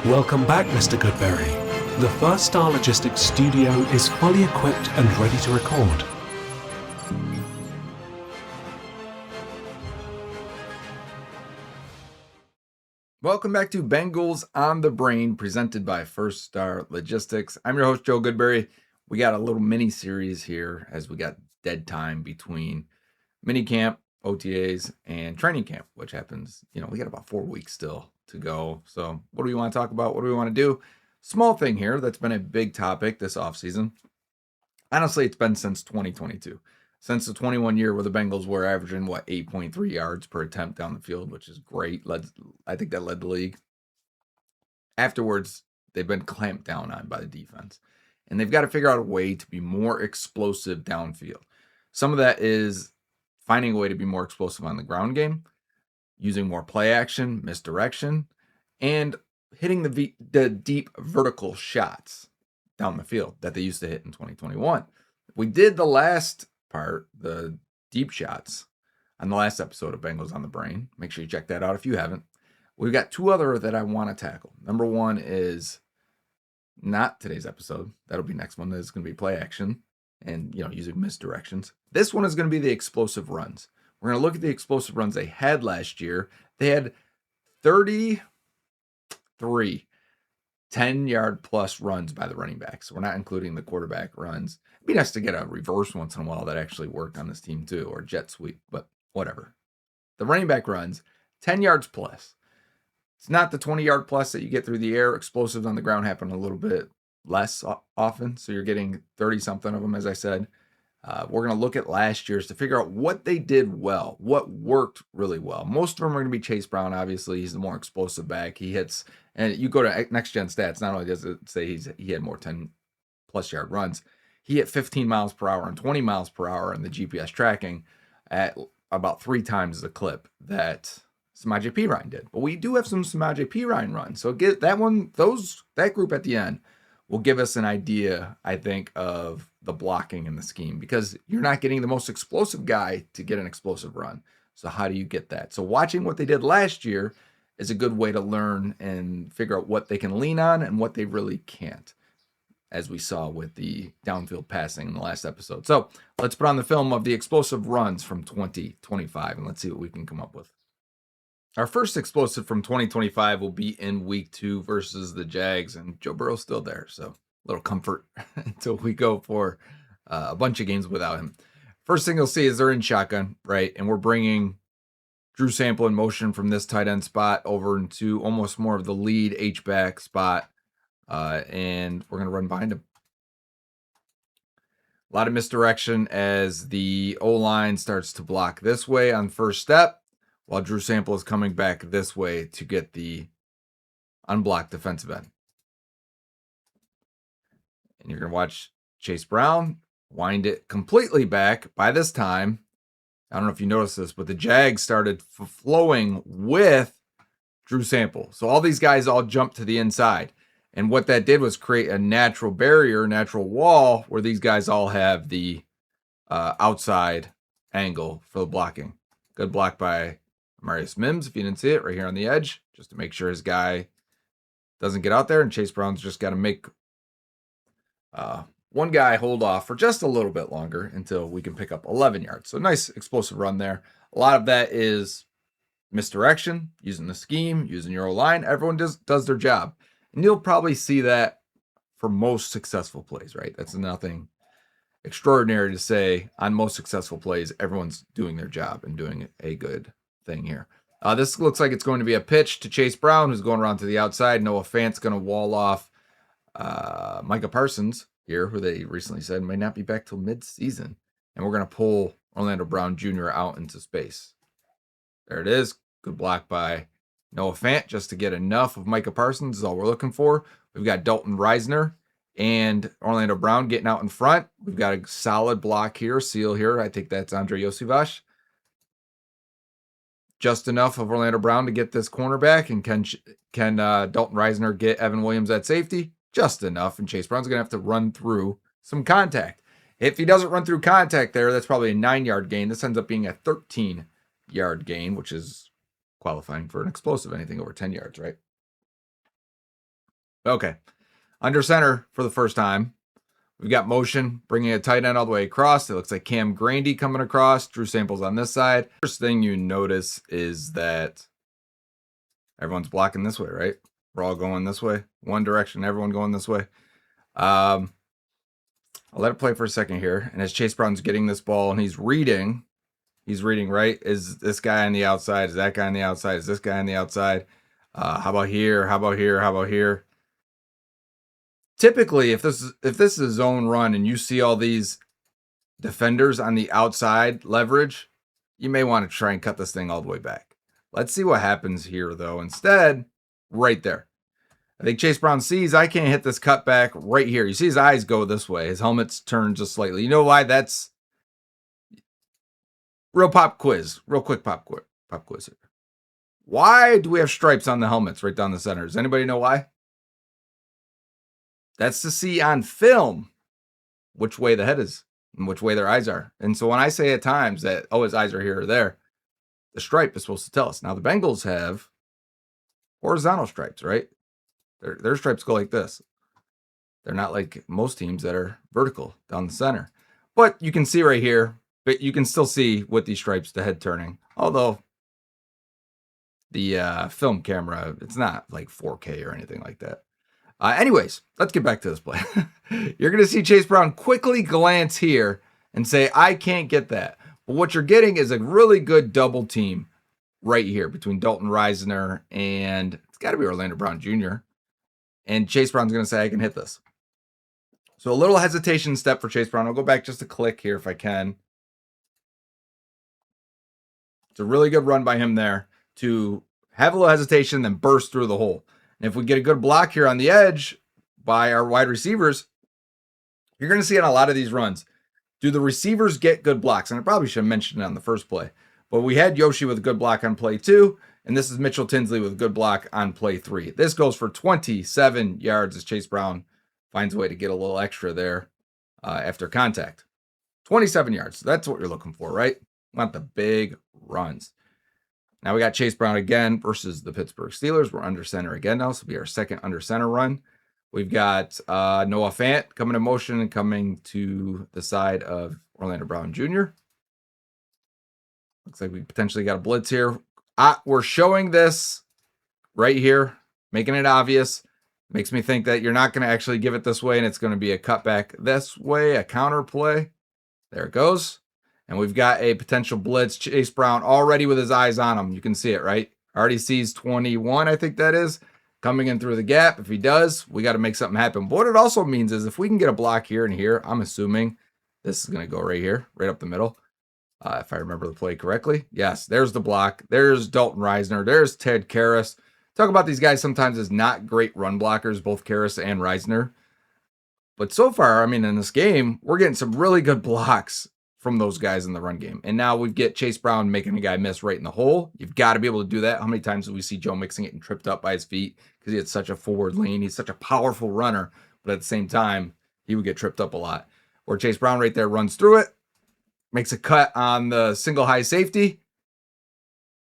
Welcome back, Mr. Goodberry. The First Star Logistics studio is fully equipped and ready to record. Welcome back to Bengals On The Brain, presented by First Star Logistics. I'm your host, Joe Goodberry. We got a little mini series here as we got dead time between mini camp, OTAs, and training camp, which happens, we got about 4 weeks still to go. So what do we want to talk about? What do we want to do? Small thing here that's been a big topic this offseason. Honestly, it's been since 2022. Since the 21 year where the Bengals were averaging, 8.3 yards per attempt down the field, which is great. I think that led the league. Afterwards, they've been clamped down on by the defense. And they've got to figure out a way to be more explosive downfield. Some of that is finding a way to be more explosive on the ground game, using more play action, misdirection, and hitting the deep vertical shots down the field that they used to hit in 2021. We did the last part, the deep shots, on the last episode of Bengals on the Brain. Make sure you check that out if you haven't. We've got two other that I want to tackle. Number one is not today's episode. That'll be next one. That's going to be play action and, using misdirections. This one is going to be the explosive runs. We're going to look at the explosive runs they had last year. They had 33 10-yard plus runs by the running backs. So we're not including the quarterback runs. It'd be nice to get a reverse once in a while that actually worked on this team too, or jet sweep, but whatever. The running back runs, 10 yards plus. It's not the 20-yard plus that you get through the air. Explosives on the ground happen a little bit less often, so you're getting 30-something of them, as I said. We're going to look at last year's to figure out what they did well, what worked really well. Most of them are going to be Chase Brown, obviously. He's the more explosive back. He hits, and you go to Next Gen Stats, not only does it say he had more 10-plus yard runs, he hit 15 miles per hour and 20 miles per hour in the GPS tracking at about 3 times the clip that Samaje Perine did. But we do have some Samaje Perine runs. So get that one, that group at the end will give us an idea, I think, of the blocking in the scheme, because you're not getting the most explosive guy to get an explosive run. So how do you get that? So watching what they did last year is a good way to learn and figure out what they can lean on and what they really can't, as we saw with the downfield passing in the last episode. So let's put on the film of the explosive runs from 2025, and let's see what we can come up with. Our first explosive from 2025 will be in week 2 versus the Jags, and Joe Burrow's still there, so a little comfort until we go for a bunch of games without him. First thing you'll see is they're in shotgun, right? And we're bringing Drew Sample in motion from this tight end spot over into almost more of the lead H-back spot, and we're going to run behind him. A lot of misdirection as the O-line starts to block this way on first step, while Drew Sample is coming back this way to get the unblocked defensive end. And you're going to watch Chase Brown wind it completely back. By this time, I don't know if you noticed this, but the Jags started flowing with Drew Sample. So all these guys all jumped to the inside. And what that did was create a natural barrier, natural wall, where these guys all have the outside angle for the blocking. Good block by Marius Mims, if you didn't see it, right here on the edge, just to make sure his guy doesn't get out there. And Chase Brown's just got to make one guy hold off for just a little bit longer until we can pick up 11 yards. So nice explosive run there. A lot of that is misdirection, using the scheme, using your O-line. Everyone does their job. And you'll probably see that for most successful plays, right? That's nothing extraordinary to say. On most successful plays, everyone's doing their job and doing a good thing here. This looks like it's going to be a pitch to Chase Brown, who's going around to the outside. Noah Fant's going to wall off Micah Parsons here, who they recently said may not be back till mid-season. And we're going to pull Orlando Brown Jr. out into space. There it is. Good block by Noah Fant just to get enough of Micah Parsons is all we're looking for. We've got Dalton Reisner and Orlando Brown getting out in front. We've got a solid block here, seal here. I think that's Andre Yosivas. Just enough of Orlando Brown to get this cornerback. And can Dalton Reisner get Evan Williams at safety? Just enough. And Chase Brown's going to have to run through some contact. If he doesn't run through contact there, that's probably a 9-yard gain. This ends up being a 13-yard gain, which is qualifying for an explosive, anything over 10 yards, right? Okay. Under center for the first time. We've got motion, bringing a tight end all the way across. It looks like Cam Grandy coming across. Drew Samples on this side. First thing you notice is that everyone's blocking this way, right? We're all going this way. One direction, everyone going this way. I'll let it play for a second here. And as Chase Brown's getting this ball and he's reading, right? Is this guy on the outside? Is that guy on the outside? Is this guy on the outside? How about here? How about here? How about here? Typically, if this is a zone run and you see all these defenders on the outside leverage, you may want to try and cut this thing all the way back. Let's see what happens here, though. Instead, right there. I think Chase Brown sees I can't hit this cut back right here. You see his eyes go this way. His helmet's turned just slightly. You know why? That's real quick pop quiz here. Why do we have stripes on the helmets right down the center? Does anybody know why? That's to see on film which way the head is and which way their eyes are. And so when I say at times that, oh, his eyes are here or there, the stripe is supposed to tell us. Now, the Bengals have horizontal stripes, right? Their stripes go like this. They're not like most teams that are vertical down the center. But you can see right here, but you can still see with these stripes the head turning. Although the film camera, it's not like 4K or anything like that. Anyways, let's get back to this play. You're going to see Chase Brown quickly glance here and say, I can't get that. But what you're getting is a really good double team right here between Dalton Risner and it's got to be Orlando Brown Jr. And Chase Brown's going to say, I can hit this. So a little hesitation step for Chase Brown. I'll go back just a click here if I can. It's a really good run by him there to have a little hesitation, then burst through the hole. And if we get a good block here on the edge by our wide receivers, you're going to see on a lot of these runs, do the receivers get good blocks? And I probably should have mentioned it on the first play. But we had Yoshi with a good block on play 2, and this is Mitchell Tinsley with a good block on play 3. This goes for 27 yards as Chase Brown finds a way to get a little extra there after contact. 27 yards. That's what you're looking for, right? Want the big runs. Now we got Chase Brown again versus the Pittsburgh Steelers. We're under center again now. So it'll be our second under center run. We've got Noah Fant coming in motion and coming to the side of Orlando Brown Jr. Looks like we potentially got a blitz here. We're showing this right here, making it obvious. Makes me think that you're not going to actually give it this way and it's going to be a cutback this way, a counter play. There it goes. And we've got a potential blitz. Chase Brown already with his eyes on him. You can see it, right? Already sees 21, I think that is, coming in through the gap. If he does, we got to make something happen. But what it also means is if we can get a block here and here, I'm assuming this is going to go right here, right up the middle. If I remember the play correctly. Yes, there's the block. There's Dalton Risner. There's Ted Karras. Talk about these guys sometimes as not great run blockers, both Karras and Risner. But so far, I mean, in this game, we're getting some really good blocks from those guys in the run game. And now we get Chase Brown making a guy miss right in the hole. You've got to be able to do that. How many times do we see Joe Mixon getting tripped up by his feet because he had such a forward lean? He's such a powerful runner, but at the same time, he would get tripped up a lot. Where Chase Brown right there runs through it, makes a cut on the single high safety,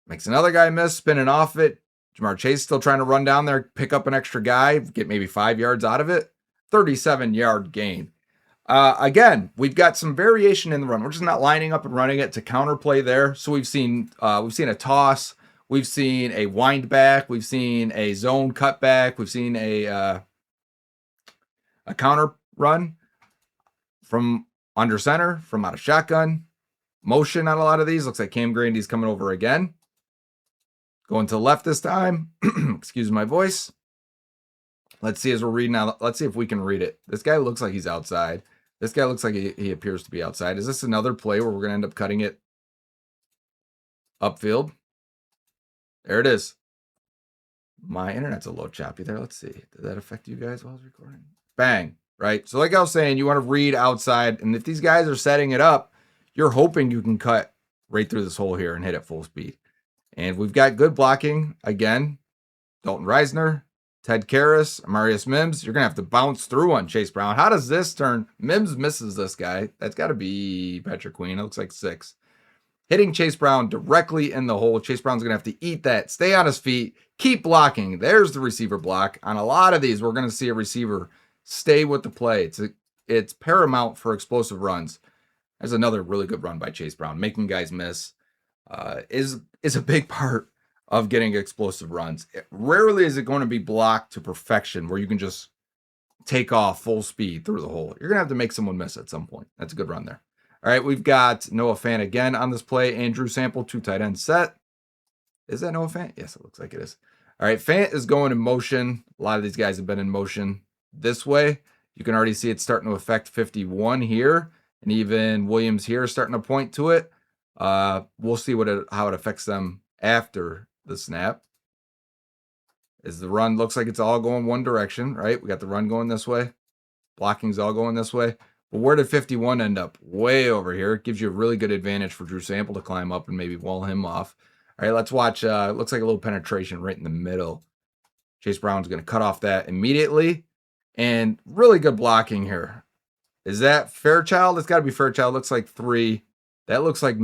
makes another guy miss, spinning off it. Jamar Chase still trying to run down there, pick up an extra guy, get maybe 5 yards out of it. 37-yard gain. Again, we've got some variation in the run. We're just not lining up and running it to counterplay there. So we've seen a toss, we've seen a wind back, we've seen a zone cutback, we've seen a counter run from under center, from out of shotgun, motion on a lot of these. Looks like Cam Grandy's coming over again. Going to the left this time. Excuse my voice. Let's see as we're reading now. Let's see if we can read it. This guy looks like he's outside. This guy looks like he appears to be outside. Is this another play where we're going to end up cutting it upfield? There it is. My internet's a little choppy there. Let's see. Did that affect you guys while I was recording? Bang. Right? So like I was saying, you want to read outside. And if these guys are setting it up, you're hoping you can cut right through this hole here and hit at full speed. And we've got good blocking. Again, Dalton Risner, Ted Karras, Amarius Mims. You're going to have to bounce through on Chase Brown. How does this turn? Mims misses this guy. That's got to be Patrick Queen. It looks like 6. hitting Chase Brown directly in the hole. Chase Brown's going to have to eat that, stay on his feet, keep blocking. There's the receiver block. On a lot of these, we're going to see a receiver stay with the play. It's paramount for explosive runs. There's another really good run by Chase Brown. Making guys miss is a big part of getting explosive runs. Rarely is it going to be blocked to perfection where you can just take off full speed through the hole. You're going to have to make someone miss at some point. That's a good run there. All right, we've got Noah Fant again on this play. Andrew Sample, 2 tight end set. Is that Noah Fant? Yes, it looks like it is. All right, Fant is going in motion. A lot of these guys have been in motion this way. You can already see it starting to affect 51 here. And even Williams here starting to point to it. We'll see how it affects them after the snap. As the run looks like it's all going one direction, right? We got the run going this way. Blocking's all going this way. But where did 51 end up? Way over here. It gives you a really good advantage for Drew Sample to climb up and maybe wall him off. All right, let's watch. It looks like a little penetration right in the middle. Chase Brown's going to cut off that immediately. And really good blocking here. Is that Fairchild? It's got to be Fairchild. Looks like 3. That looks like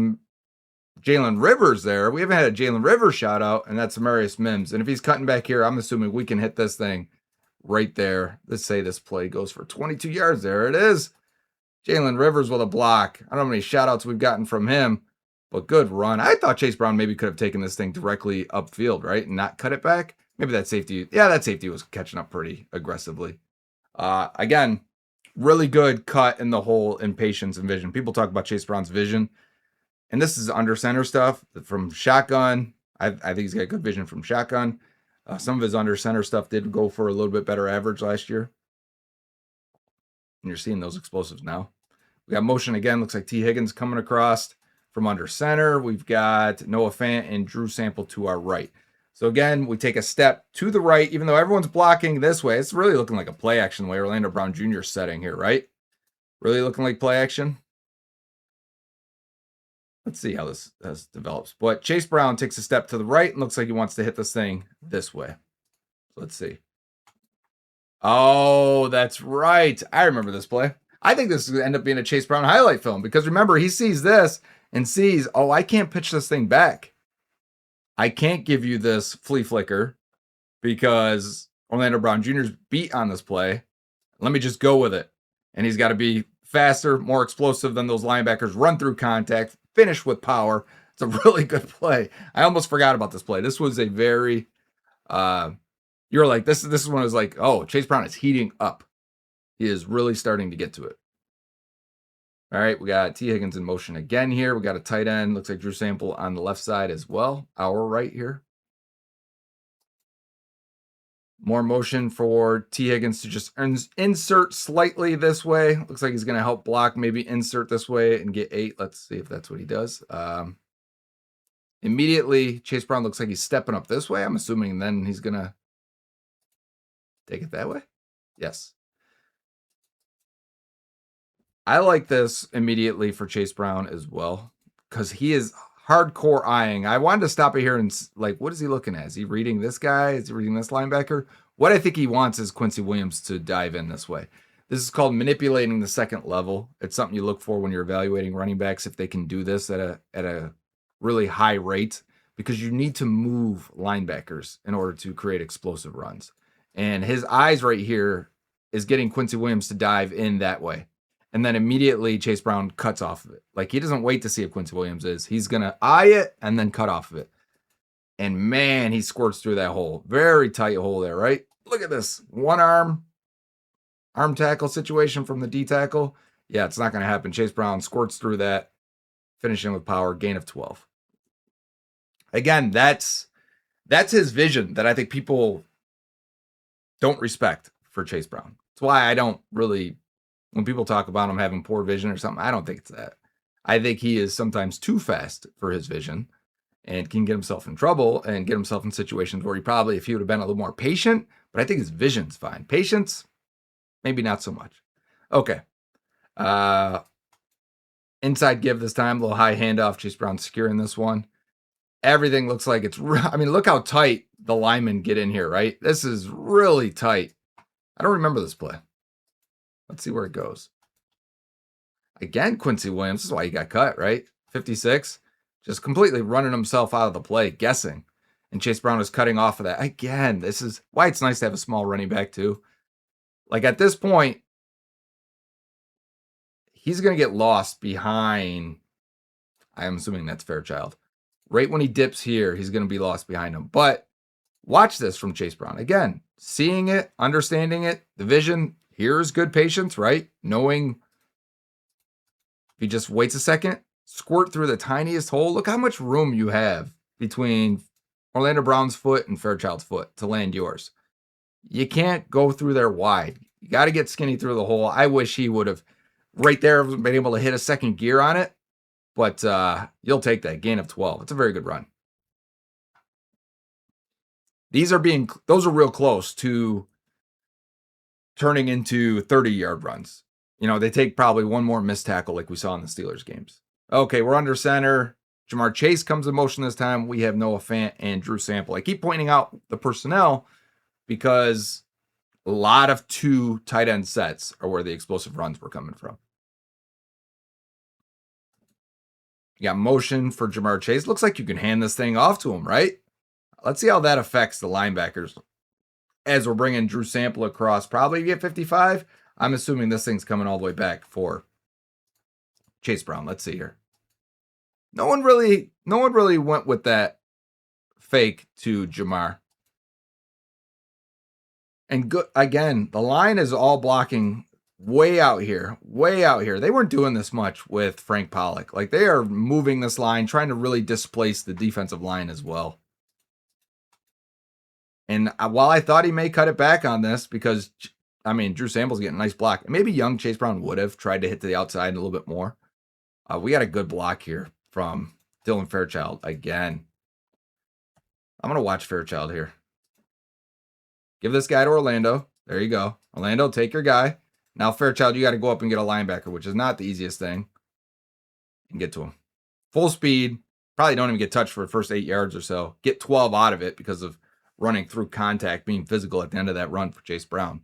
Jalen Rivers there. We haven't had a Jalen Rivers shout out, and that's Amarius Mims. And if he's cutting back here, I'm assuming we can hit this thing right there. Let's say this play goes for 22 yards. There it is. Jalen Rivers with a block. I don't know how many shout outs we've gotten from him, but good run. I thought Chase Brown maybe could have taken this thing directly upfield, right? And not cut it back. Maybe that safety. Yeah, that safety was catching up pretty aggressively. Again, really good cut in the hole in patience and vision. People talk about Chase Brown's vision. And this is under center stuff from shotgun. I think he's got good vision from shotgun. Some of his under center stuff did go for a little bit better average last year. And you're seeing those explosives now. We got motion again. Looks like T. Higgins coming across from under center. We've got Noah Fant and Drew Sample to our right. So again, we take a step to the right, even though everyone's blocking this way. It's really looking like a play action way Orlando Brown Jr. setting here, right? Really looking like play action. Let's see how this develops. But Chase Brown takes a step to the right and looks like he wants to hit this thing this way. So let's see. Oh, that's right. I remember this play. I think this is going to end up being a Chase Brown highlight film because remember, he sees this and sees, oh, I can't pitch this thing back. I can't give you this flea flicker because Orlando Brown Jr.'s beat on this play. Let me just go with it. And he's got to be faster, more explosive than those linebackers, run through contact, finish with power. It's a really good play. I almost forgot about this play. This was a very, you're like, this is when it was like, oh, Chase Brown is heating up. He is really starting to get to it. All right, we got T. Higgins in motion again here. We got a tight end. Looks like Drew Sample on the left side as well. Our right here. More motion for T. Higgins to just insert slightly this way. Looks like he's going to help block, maybe insert this way and get 8. Let's see if that's what he does. Immediately, Chase Brown looks like he's stepping up this way. I'm assuming then he's going to take it that way. Yes. I like this immediately for Chase Brown as well because he is hardcore eyeing. I wanted to stop it here and like, what is he looking at? Is he reading this guy? Is he reading this linebacker? What I think he wants is Quincy Williams to dive in this way. This is called manipulating the second level. It's something you look for when you're evaluating running backs if they can do this at a really high rate because you need to move linebackers in order to create explosive runs. And his eyes right here is getting Quincy Williams to dive in that way. And then immediately Chase Brown cuts off of it. Like he doesn't wait to see if Quincy Williams is. He's going to eye it and then cut off of it. And man, he squirts through that hole. Very tight hole there, right? Look at this. One arm tackle situation from the D tackle. Yeah, it's not going to happen. Chase Brown squirts through that, finishing with power, gain of 12. Again, that's his vision that I think people don't respect for Chase Brown. That's why I don't really, when people talk about him having poor vision or something, I don't think it's that. I think he is sometimes too fast for his vision and can get himself in trouble and get himself in situations where he probably, if he would have been a little more patient, but I think his vision's fine. Patience, maybe not so much. Okay. Inside give this time, a little high handoff. Chase Brown securing this one. Everything looks like it's, I mean, look how tight the linemen get in here, right? This is really tight. I don't remember this play. Let's see where it goes. Again, Quincy Williams. This is why he got cut, right? 56. just completely running himself out of the play, guessing. And Chase Brown is cutting off of that. Again, this is why it's nice to have a small running back too. Like at this point, he's going to get lost behind, I'm assuming that's Fairchild. Right when he dips here, he's going to be lost behind him. But watch this from Chase Brown. Again, seeing it, understanding it, the vision. Here's good patience, right? Knowing if he just waits a second, squirt through the tiniest hole. Look how much room you have between Orlando Brown's foot and Fairchild's foot to land yours. You can't go through there wide. You got to get skinny through the hole. I wish he would have right there been able to hit a second gear on it. But you'll take that gain of 12. It's a very good run. Those are real close to turning into 30-yard runs. You know, they take probably one more missed tackle like we saw in the Steelers games. Okay, we're under center. Jamar Chase comes in motion this time. We have Noah Fant and Drew Sample. I keep pointing out the personnel because a lot of 2 tight end sets are where the explosive runs were coming from. You got motion for Jamar Chase. Looks like you can hand this thing off to him, right? Let's see how that affects the linebackers. As we're bringing Drew Sample across, probably get 55. I'm assuming this thing's coming all the way back for Chase Brown. Let's see here. No one really went with that fake to Jamar. And good again, the line is all blocking way out here. They weren't doing this much with Frank Pollock. Like they are moving this line, trying to really displace the defensive line as well. And while I thought he may cut it back on this because, I mean, Drew Sample's getting a nice block. Maybe young Chase Brown would have tried to hit to the outside a little bit more. We got a good block here from Dylan Fairchild again. I'm going to watch Fairchild here. Give this guy to Orlando. There you go. Orlando, take your guy. Now, Fairchild, you got to go up and get a linebacker, which is not the easiest thing. And get to him. Full speed. Probably don't even get touched for the first 8 yards or so. Get 12 out of it because of running through contact, being physical at the end of that run for Chase Brown.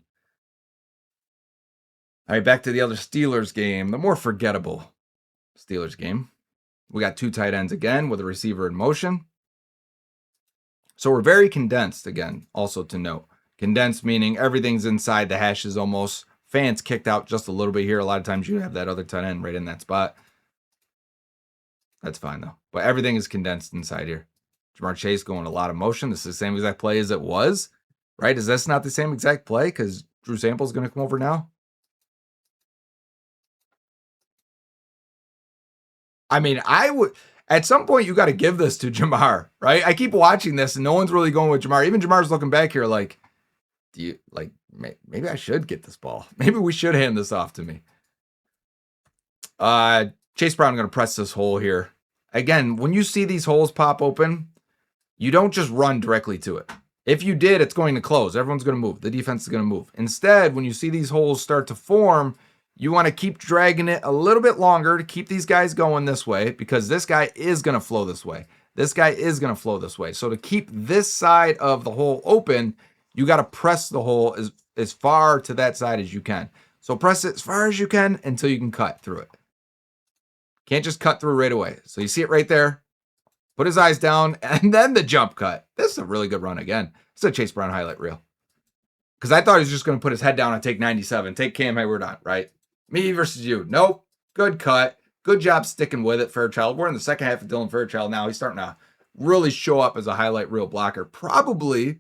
All right, back to the other Steelers game. The more forgettable Steelers game. We got 2 tight ends again with a receiver in motion. So we're very condensed again, also to note. Condensed meaning everything's inside the hashes almost. Fans kicked out just a little bit here. A lot of times you have that other tight end right in that spot. That's fine though. But everything is condensed inside here. Jamar Chase going a lot of motion. This is the same exact play as it was, right? Is this not the same exact play? Because Drew Sample's going to come over now. I mean, I would, at some point, you got to give this to Jamar, right? I keep watching this and no one's really going with Jamar. Even Jamar's looking back here like, do you, like, maybe I should get this ball. Maybe we should hand this off to me. Chase Brown going to press this hole here. Again, when you see these holes pop open, you don't just run directly to it. If you did, it's going to close. Everyone's going to move. The defense is going to move. Instead, when you see these holes start to form, you want to keep dragging it a little bit longer to keep these guys going this way because this guy is going to flow this way. This guy is going to flow this way. So to keep this side of the hole open, you got to press the hole as far to that side as you can. So press it as far as you can until you can cut through it. Can't just cut through right away. So you see it right there. Put his eyes down, and then the jump cut. This is a really good run again. It's a Chase Brown highlight reel. Because I thought he was just going to put his head down and take 97. Take Cam Hayward on, right? Me versus you. Nope. Good cut. Good job sticking with it, Fairchild. We're in the second half of Dylan Fairchild now. He's starting to really show up as a highlight reel blocker. Probably.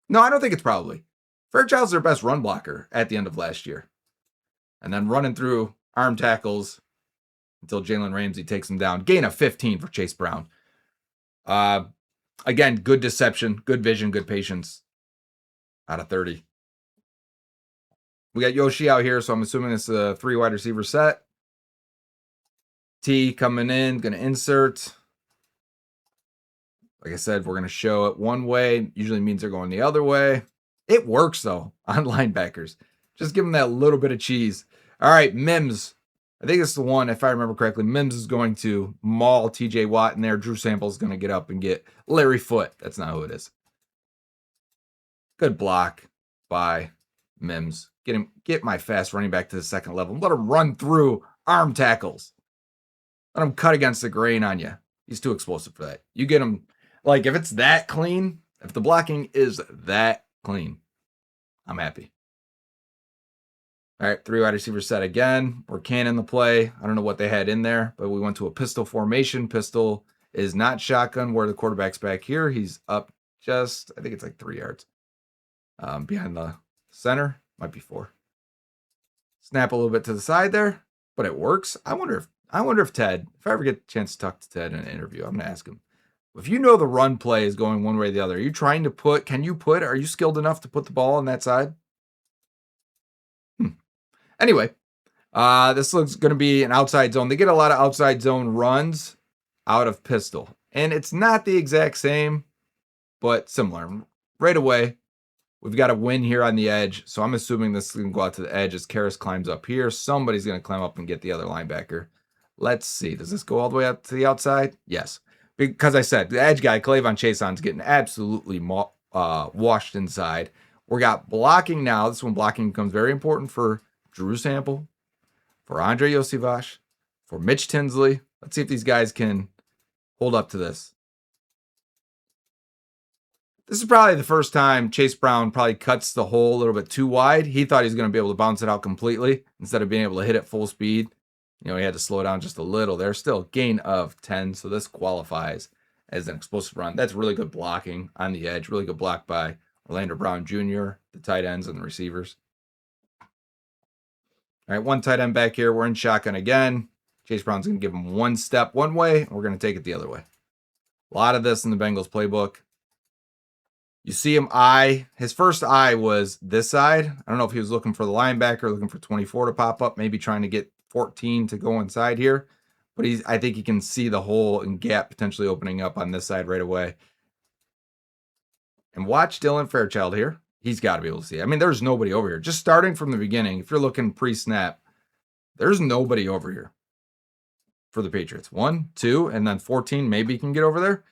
No, I don't think it's probably. Fairchild's their best run blocker at the end of last year. And then running through arm tackles until Jalen Ramsey takes him down. Gain of 15 for Chase Brown. Again, good deception, good vision, good patience out of 30. We got Yoshi out here, so I'm assuming it's a 3 wide receiver set. T coming in, going to insert. Like I said, we're going to show it one way. Usually means they're going the other way. It works, though, on linebackers. Just give them that little bit of cheese. All right, Mims. I think it's the one, if I remember correctly. Mims is going to maul TJ Watt in there. Drew Sample is going to get up and get Larry Foote. That's not who it is. Good block by Mims. Get my fast running back to the second level. Let him run through arm tackles. Let him cut against the grain on you. He's too explosive for that. You get him, like, if it's that clean, if the blocking is that clean, I'm happy. All right, 3 wide receiver set again. We're canning the play. I don't know what they had in there, but we went to a pistol formation. Pistol is not shotgun where the quarterback's back here. He's up just, I think it's like 3 yards behind the center. Might be 4. Snap a little bit to the side there, but it works. I wonder if Ted, if I ever get a chance to talk to Ted in an interview, I'm going to ask him. If you know the run play is going one way or the other, are you trying to are you skilled enough to put the ball on that side? Anyway, this looks going to be an outside zone. They get a lot of outside zone runs out of pistol. And it's not the exact same, but similar. Right away, we've got a win here on the edge. So I'm assuming this is going to go out to the edge as Karras climbs up here. Somebody's going to climb up and get the other linebacker. Let's see. Does this go all the way up to the outside? Yes. Because I said, the edge guy, Clavon Chaison's getting absolutely washed inside. We got blocking now. This one blocking becomes very important for Drew Sample, for Andre Iosivas, for Mitch Tinsley. Let's see if these guys can hold up to this. This is probably the first time Chase Brown probably cuts the hole a little bit too wide. He thought he was going to be able to bounce it out completely instead of being able to hit it full speed. You know, he had to slow down just a little. There's still a gain of 10, so this qualifies as an explosive run. That's really good blocking on the edge. Really good block by Orlando Brown Jr., the tight ends and the receivers. All right, one tight end back here. We're in shotgun again. Chase Brown's going to give him one step one way, and we're going to take it the other way. A lot of this in the Bengals playbook. You see him his first eye was this side. I don't know if he was looking for the linebacker, looking for 24 to pop up, maybe trying to get 14 to go inside here. But I think he can see the hole and gap potentially opening up on this side right away. And watch Dylan Fairchild here. He's got to be able to see. I mean, there's nobody over here. Just starting from the beginning, if you're looking pre-snap, there's nobody over here for the Patriots. 1, 2, and then 14 maybe can get over there.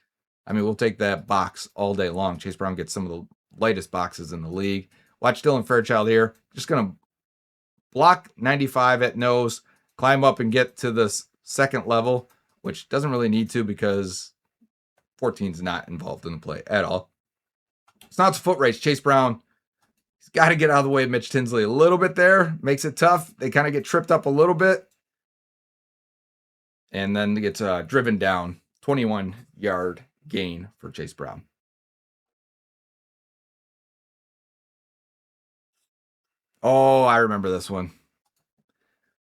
I mean, we'll take that box all day long. Chase Brown gets some of the lightest boxes in the league. Watch Dylan Fairchild here. Just going to block 95 at nose, climb up and get to the second level, which doesn't really need to because 14 is not involved in the play at all. It's not a foot race. Chase Brown, he's got to get out of the way of Mitch Tinsley a little bit there. Makes it tough. They kind of get tripped up a little bit. And then it gets driven down. 21-yard gain for Chase Brown. Oh, I remember this one.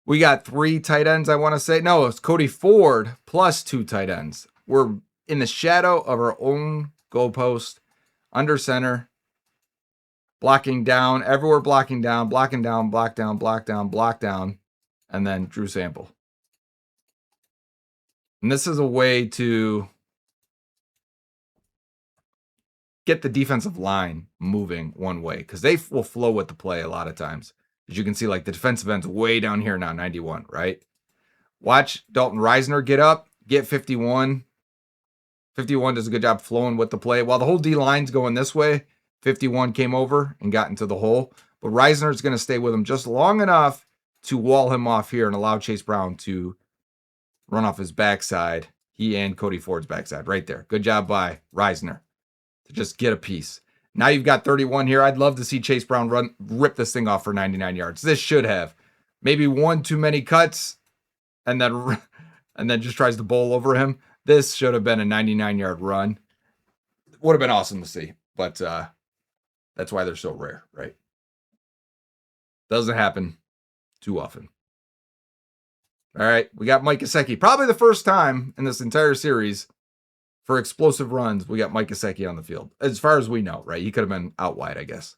We got 3 tight ends, I want to say. No, it's Cody Ford plus 2 tight ends. We're in the shadow of our own goalpost, under center, blocking down, everywhere blocking down, block down, block down, and then Drew Sample. And this is a way to get the defensive line moving one way because they will flow with the play a lot of times. As you can see, like the defensive end's way down here now, 91, right? Watch Dalton Reisner get up, get 51. 51 does a good job flowing with the play. While the whole D-line's going this way, 51 came over and got into the hole. But Reisner's going to stay with him just long enough to wall him off here and allow Chase Brown to run off his backside. He and Cody Ford's backside right there. Good job by Reisner to just get a piece. Now you've got 31 here. I'd love to see Chase Brown rip this thing off for 99 yards. This should have maybe one too many cuts and then just tries to bowl over him. This should have been a 99-yard run. Would have been awesome to see, but that's why they're so rare, right? Doesn't happen too often. All right, we got Mike Gesicki. Probably the first time in this entire series for explosive runs, we got Mike Gesicki on the field. As far as we know, right? He could have been out wide, I guess.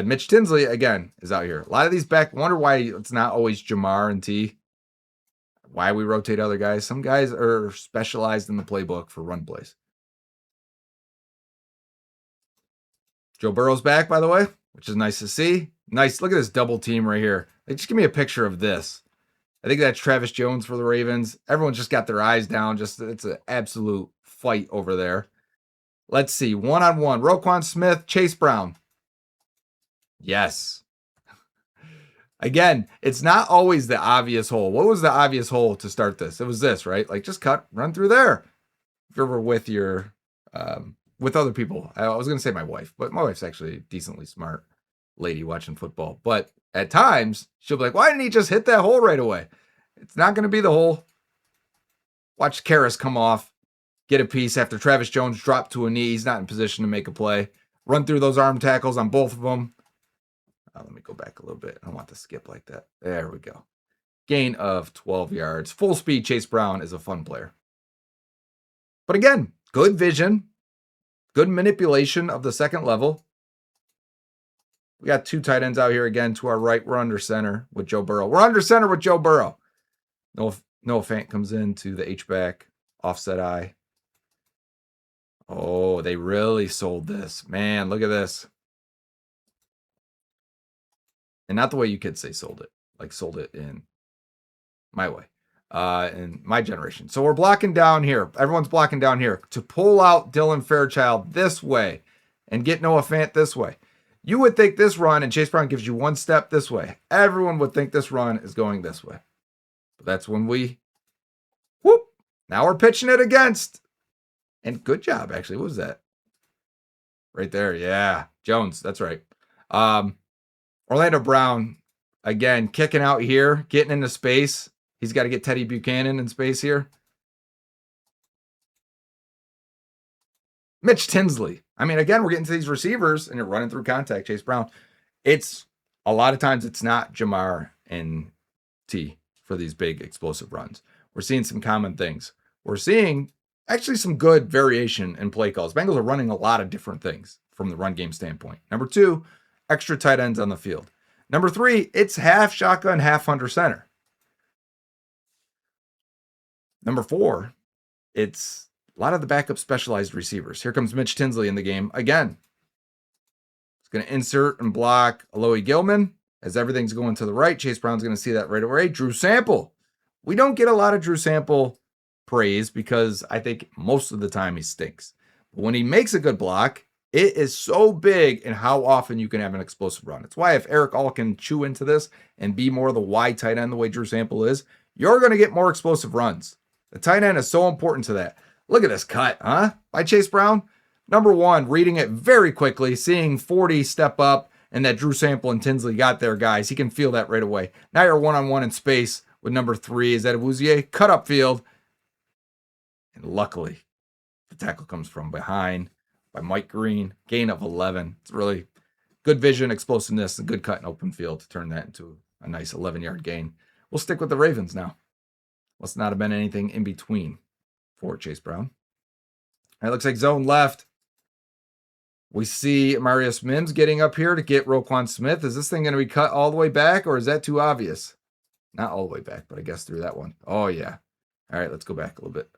Mitch Tinsley, again, is out here. A lot of these back, wonder why it's not always Jamar and T. Why we rotate other guys. Some guys are specialized in the playbook for run plays. Joe Burrow's back, by the way, which is nice to see. Nice. Look at this double team right here. Like, just give me a picture of this. I think that's Travis Jones for the Ravens. Everyone's just got their eyes down. Just it's an absolute fight over there. Let's see. One-on-one. Roquan Smith, Chase Brown. Yes. Again, it's not always the obvious hole. What was the obvious hole to start this? It was this, right? Like just cut, run through there. If you're ever with your, with other people, I was going to say my wife, but my wife's actually a decently smart lady watching football. But at times she'll be like, why didn't he just hit that hole right away? It's not going to be the hole. Watch Karras come off, get a piece after Travis Jones dropped to a knee. He's not in position to make a play. Run through those arm tackles on both of them. Let me go back a little bit. I don't want to skip like that. There we go. Gain of 12 yards. Full speed Chase Brown is a fun player. But again, good vision, good manipulation of the second level. We got two tight ends out here again to our right. We're under center with Joe Burrow. We're under center with Joe Burrow. Noah Fant comes into the H-back, offset eye. Oh, they really sold this. Man, look at this. And not the way you kids say sold it. Like sold it in my way. In my generation. So we're blocking down here. Everyone's blocking down here to pull out Dylan Fairchild this way and get Noah Fant this way. You would think this run, and Chase Brown gives you one step this way. Everyone would think this run is going this way. But that's when we, whoop, now we're pitching it against. And good job, actually. What was that? Right there. Yeah. Jones. That's right. Orlando Brown, again, kicking out here, getting into space. He's got to get Teddy Buchanan in space here. Mitch Tinsley. I mean, again, we're getting to these receivers, and you're running through contact, Chase Brown. It's, a lot of times, it's not Jamar and T for these big explosive runs. We're seeing some common things. We're seeing actually some good variation in play calls. Bengals are running a lot of different things from the run game standpoint. Number 2, extra tight ends on the field. Number 3, it's half shotgun, half under center. Number 4, it's a lot of the backup specialized receivers. Here comes Mitch Tinsley in the game again. He's going to insert and block Alohi Gilman as everything's going to the right. Chase Brown's going to see that right away. Drew Sample. We don't get a lot of Drew Sample praise because I think most of the time he stinks. But when he makes a good block, it is so big in how often you can have an explosive run. It's why if Eric All can chew into this and be more of the wide tight end the way Drew Sample is, you're going to get more explosive runs. The tight end is so important to that. Look at this cut, huh? By Chase Brown. Number 1, reading it very quickly, seeing 40 step up, and that Drew Sample and Tinsley got there, guys. He can feel that right away. Now you're one-on-one in space with number 3. Is that Awuzie? Cut up field. And luckily, the tackle comes from behind by Mike Green. Gain of 11. It's really good vision, explosiveness, and good cut in open field to turn that into a nice 11-yard gain. We'll stick with the Ravens now. Must not have been anything in between for Chase Brown. All right, looks like zone left. We see Marius Mims getting up here to get Roquan Smith. Is this thing going to be cut all the way back, or is that too obvious? Not all the way back, but I guess through that one. Oh, yeah. All right, let's go back a little bit.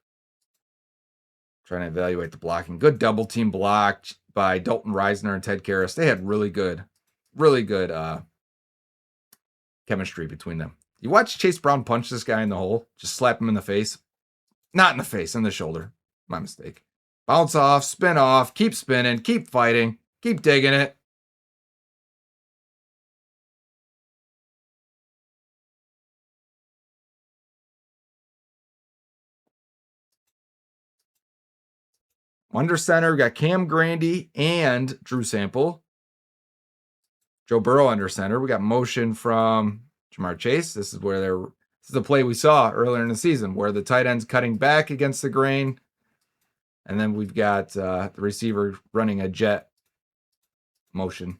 Trying to evaluate the blocking. Good double team block by Dalton Reisner and Ted Karras. They had really good chemistry between them. You watch Chase Brown punch this guy in the hole, just slap him in the face. Not in the face, in the shoulder. My mistake. Bounce off, spin off, keep spinning, keep fighting, keep digging it. Under center, we got Cam Grandy and Drew Sample. Joe Burrow under center. We got motion from Jamar Chase. This is the play we saw earlier in the season where the tight end's cutting back against the grain. And then we've got the receiver running a jet motion.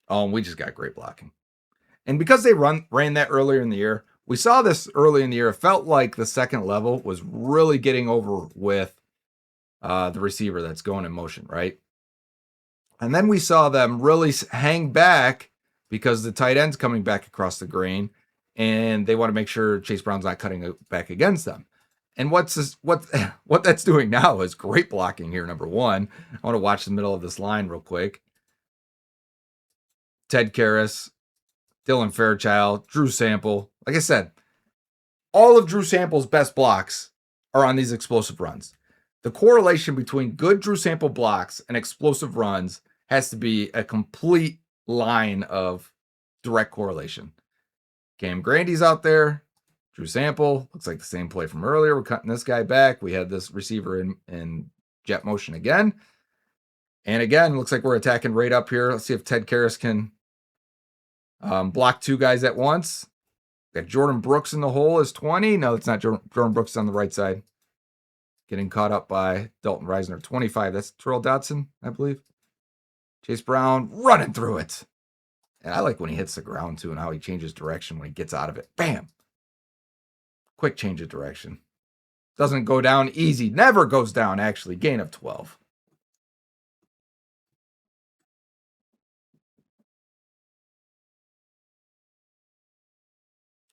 Oh, and we just got great blocking. And because they ran that earlier in the year, we saw this early in the year. It felt like the second level was really getting over with the receiver that's going in motion, right? And then we saw them really hang back because the tight end's coming back across the grain, and they want to make sure Chase Brown's not cutting back against them. And what that's doing now is great blocking here, number 1. I want to watch the middle of this line real quick. Ted Karras, Dylan Fairchild, Drew Sample. Like I said, all of Drew Sample's best blocks are on these explosive runs. The correlation between good Drew Sample blocks and explosive runs has to be a complete line of direct correlation. Cam Grandy's out there. Drew Sample. Looks like the same play from earlier. We're cutting this guy back. We had this receiver in jet motion again. And again, looks like we're attacking right up here. Let's see if Ted Karras can block 2 guys at once. Got Jordan Brooks in the hole is 20. No, it's not Jordan Brooks on the right side. Getting caught up by Dalton Risner. 25. That's Terrell Dodson, I believe. Chase Brown running through it. And I like when he hits the ground, too, and how he changes direction when he gets out of it. Bam! Quick change of direction. Doesn't go down easy. Never goes down, actually. Gain of 12.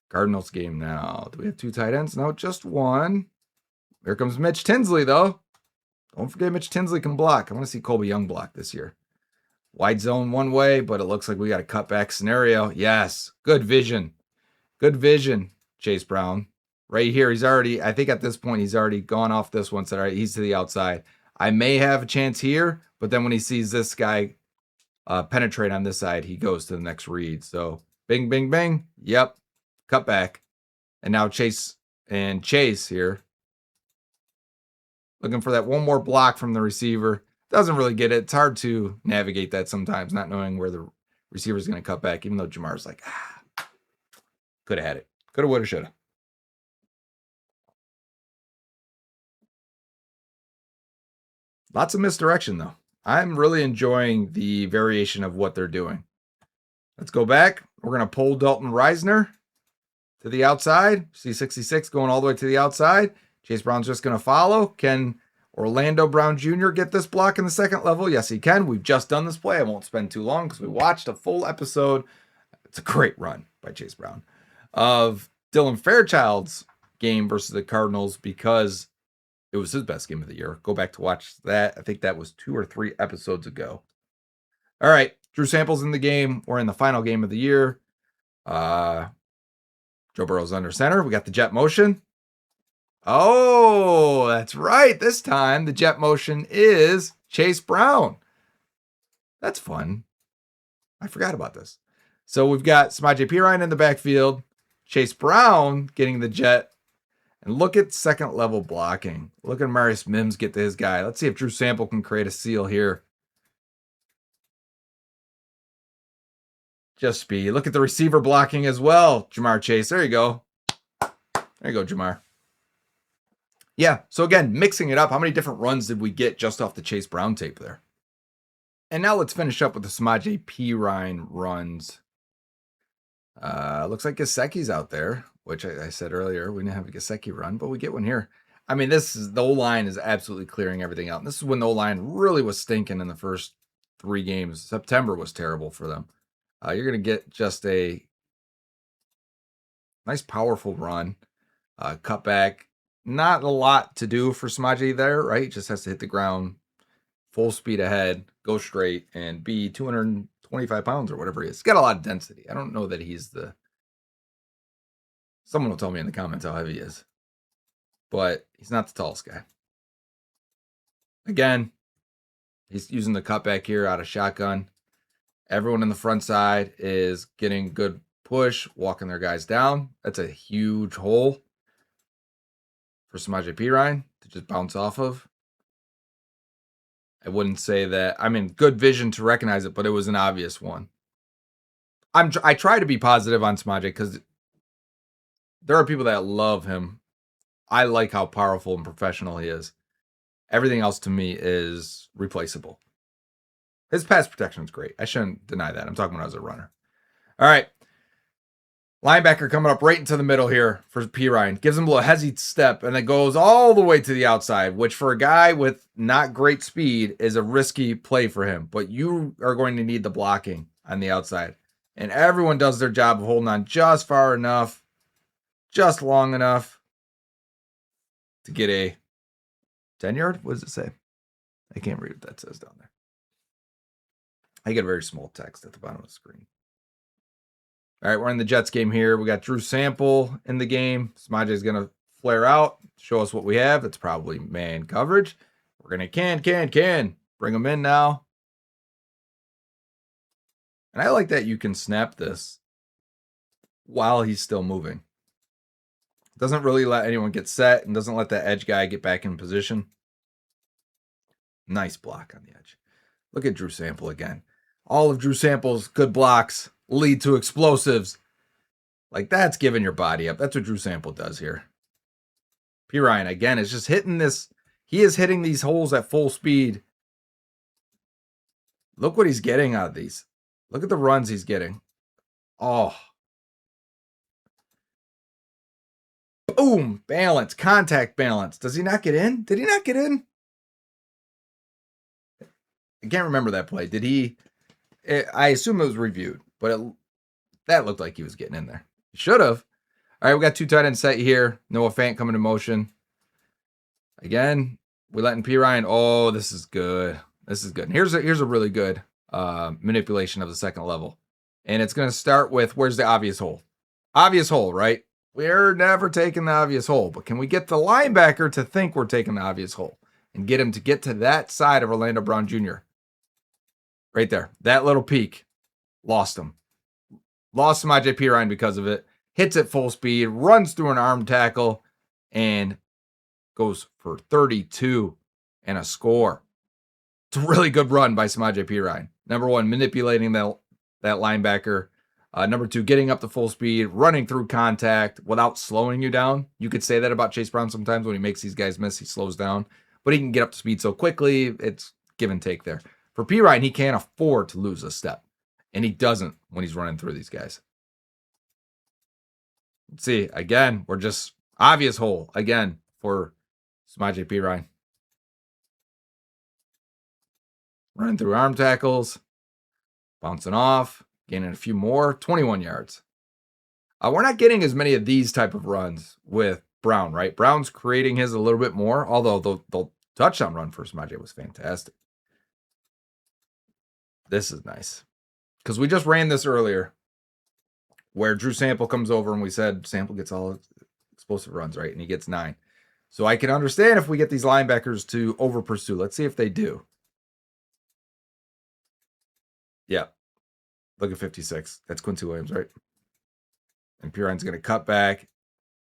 Cardinals game now. Do we have 2 tight ends? No, just 1. Here comes Mitch Tinsley, though. Don't forget Mitch Tinsley can block. I want to see Colby Young block this year. Wide zone one way, but it looks like we got a cutback scenario. Yes, good vision. Good vision, Chase Brown. Right here, he's already, I think at this point, he's already gone off this one. So all right, he's to the outside. I may have a chance here, but then when he sees this guy penetrate on this side, he goes to the next read. So bing, bing, bing. Yep, cutback. And now Chase here. Looking for that one more block from the receiver. Doesn't really get it. It's hard to navigate that sometimes, not knowing where the receiver's going to cut back, even though Jamar's like, could have had it. Could have, would have, should have. Lots of misdirection, though. I'm really enjoying the variation of what they're doing. Let's go back. We're going to pull Dalton Risner to the outside. See 66 going all the way to the outside. Chase Brown's just going to follow. Can Orlando Brown Jr. get this block in the second level? Yes, he can. We've just done this play. I won't spend too long because we watched a full episode. It's a great run by Chase Brown of Dylan Fairchild's game versus the Cardinals because it was his best game of the year. Go back to watch that. I think that was 2 or 3 episodes ago. All right. Drew Sample's in the game. We're in the final game of the year. Joe Burrow's under center. We got the jet motion. Oh, that's right. This time the jet motion is Chase Brown. That's fun. I forgot about this. So we've got Samaje Perine in the backfield. Chase Brown getting the jet. And look at second level blocking. Look at Marius Mims get to his guy. Let's see if Drew Sample can create a seal here. Just speed. Look at the receiver blocking as well. Jamar Chase. There you go. There you go, Jamar. Yeah, so again, mixing it up. How many different runs did we get just off the Chase Brown tape there? And now let's finish up with the Samaje Perine runs. Looks like Gesicki's out there, which I said earlier, we didn't have a Gesicki run, but we get one here. I mean, the O-line is absolutely clearing everything out. And this is when the O-line really was stinking in the first 3 games. September was terrible for them. You're going to get just a nice, powerful run. Cutback. Not a lot to do for Samaje there, right? Just has to hit the ground, full speed ahead, go straight, and be 225 pounds or whatever he is. He's got a lot of density. I don't know that he's the... Someone will tell me in the comments how heavy he is. But he's not the tallest guy. Again, he's using the cutback here out of shotgun. Everyone in the front side is getting good push, walking their guys down. That's a huge hole for Samaje Perine to just bounce off of. I wouldn't say that. I mean, good vision to recognize it, but it was an obvious one. I try to be positive on Samaje because there are people that love him. I like how powerful and professional he is. Everything else to me is replaceable. His pass protection is great. I shouldn't deny that. I'm talking about as a runner. All right. Linebacker coming up right into the middle here for Perine. Gives him a little hesitant step and then goes all the way to the outside, which for a guy with not great speed is a risky play for him. But you are going to need the blocking on the outside. And everyone does their job of holding on just far enough, just long enough to get a 10-yard? What does it say? I can't read what that says down there. I get a very small text at the bottom of the screen. All right, we're in the Jets game here. We got Drew Sample in the game. Samaje is going to flare out, show us what we have. It's probably man coverage. We're going to bring him in now. And I like that you can snap this while he's still moving. Doesn't really let anyone get set and doesn't let that edge guy get back in position. Nice block on the edge. Look at Drew Sample again. All of Drew Sample's good blocks lead to explosives. Like, that's giving your body up. That's what Drew Sample does here. Perine, again, is just hitting this. He is hitting these holes at full speed. Look what he's getting out of these. Look at the runs he's getting. Oh. Boom. Balance. Contact balance. Does he not get in? Did he not get in? I can't remember that play. Did he? I assume it was reviewed, but that looked like he was getting in there. He should have. All right, we got 2 tight ends set here. Noah Fant coming to motion. Again, we're letting Perine. Oh, this is good. This is good. And here's a really good manipulation of the second level. And it's going to start with, where's the obvious hole? Obvious hole, right? We're never taking the obvious hole. But can we get the linebacker to think we're taking the obvious hole and get him to get to that side of Orlando Brown Jr.? Right there. That little peek. Lost him. Lost Samaje Perine because of it. Hits at full speed. Runs through an arm tackle. And goes for 32 and a score. It's a really good run by Samaje Perine. Number 1, manipulating that linebacker. Number 2, getting up to full speed, running through contact without slowing you down. You could say that about Chase Brown sometimes when he makes these guys miss, he slows down. But he can get up to speed so quickly, it's give and take there. For Perine, he can't afford to lose a step. And he doesn't when he's running through these guys. Let's see, again, we're just obvious hole again for Samaje Perine. Running through arm tackles, bouncing off, gaining a few more, 21 yards. We're not getting as many of these type of runs with Brown, right? Brown's creating his a little bit more, although the touchdown run for Samaje was fantastic. This is nice. Because we just ran this earlier where Drew Sample comes over and we said Sample gets all explosive runs, right? And he gets 9. So I can understand if we get these linebackers to over pursue. Let's see if they do. Yeah. Look at 56. That's Quincy Williams, right? And Perine's going to cut back,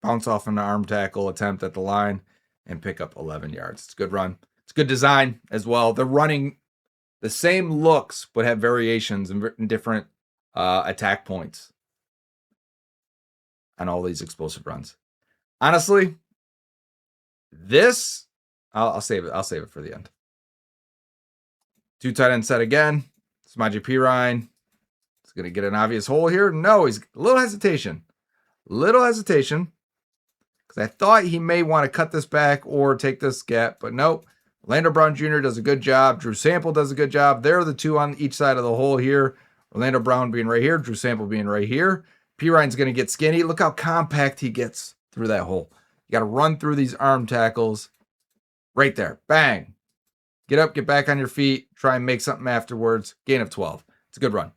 bounce off an arm tackle, attempt at the line, and pick up 11 yards. It's a good run. It's good design as well. They're running the same looks, but have variations and different attack points on all these explosive runs. Honestly, this, I'll save it. I'll save it for the end. 2 tight end set again. Samaje Perine is going to get an obvious hole here. No, he's a little hesitation. Because I thought he may want to cut this back or take this gap, but nope. Orlando Brown Jr. does a good job. Drew Sample does a good job. They're the 2 on each side of the hole here. Orlando Brown being right here. Drew Sample being right here. Perine's going to get skinny. Look how compact he gets through that hole. You got to run through these arm tackles. Right there. Bang. Get up, get back on your feet. Try and make something afterwards. Gain of 12. It's a good run.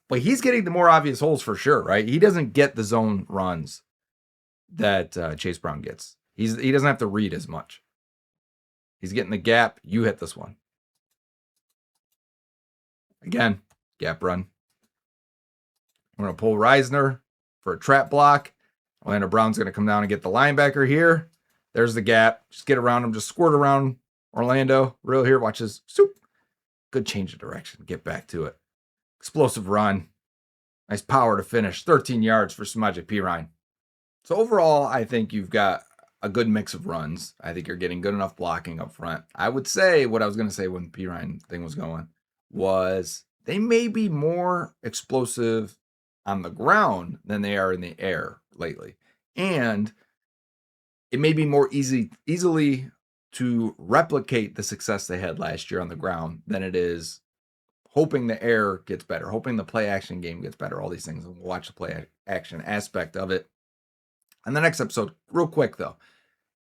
But he's getting the more obvious holes for sure, right? He doesn't get the zone runs that Chase Brown gets. He doesn't have to read as much. He's getting the gap. You hit this one. Again, gap run. We're going to pull Reisner for a trap block. Orlando Brown's going to come down and get the linebacker here. There's the gap. Just get around him. Just squirt around Orlando. Real here. Watch this. Soup. Good change of direction. Get back to it. Explosive run. Nice power to finish. 13 yards for Samaje Perine. So overall, I think you've got a good mix of runs. I think you're getting good enough blocking up front. I would say what I was going to say when the Perine thing was going was they may be more explosive on the ground than they are in the air lately. And it may be more easily to replicate the success they had last year on the ground than it is hoping the air gets better, hoping the play action game gets better, all these things. And we'll watch the play action aspect of it in the next episode. Real quick, though.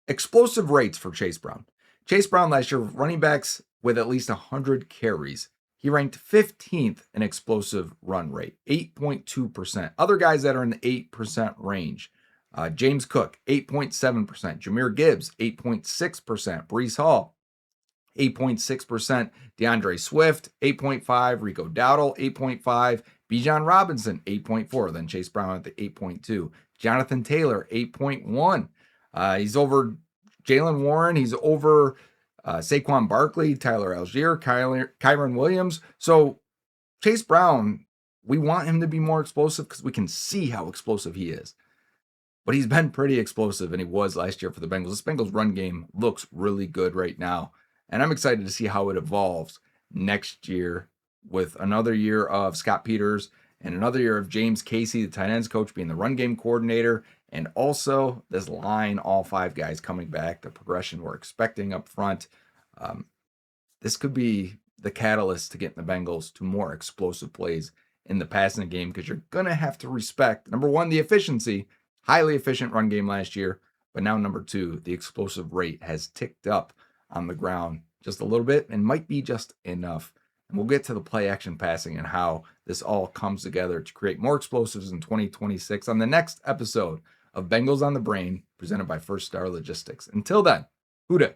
Explosive rates for Chase Brown. Chase Brown last year, running backs with at least 100 carries. He ranked 15th in explosive run rate, 8.2%. Other guys that are in the 8% range. James Cook, 8.7%. Jahmyr Gibbs, 8.6%. Breece Hall, 8.6%. DeAndre Swift, 8.5%. Rico Dowdle, 8.5%. Bijan Robinson, 8.4. Then Chase Brown at the 8.2. Jonathan Taylor, 8.1. He's over Jalen Warren. He's over Saquon Barkley, Tyler Algier, Kyron Williams. So Chase Brown, we want him to be more explosive because we can see how explosive he is. But he's been pretty explosive, and he was last year for the Bengals. This Bengals run game looks really good right now, and I'm excited to see how it evolves next year with another year of Scott Peters and another year of James Casey, the tight ends coach, being the run game coordinator, and also this line, all 5 guys coming back, the progression we're expecting up front. This could be the catalyst to getting the Bengals to more explosive plays in the passing game, because you're going to have to respect, number one, the efficiency. Highly efficient run game last year, but now number 2, the explosive rate has ticked up on the ground just a little bit and might be just enough. And we'll get to the play action passing and how this all comes together to create more explosives in 2026 on the next episode of Bengals on the Brain, presented by First Star Logistics. Until then, Huda.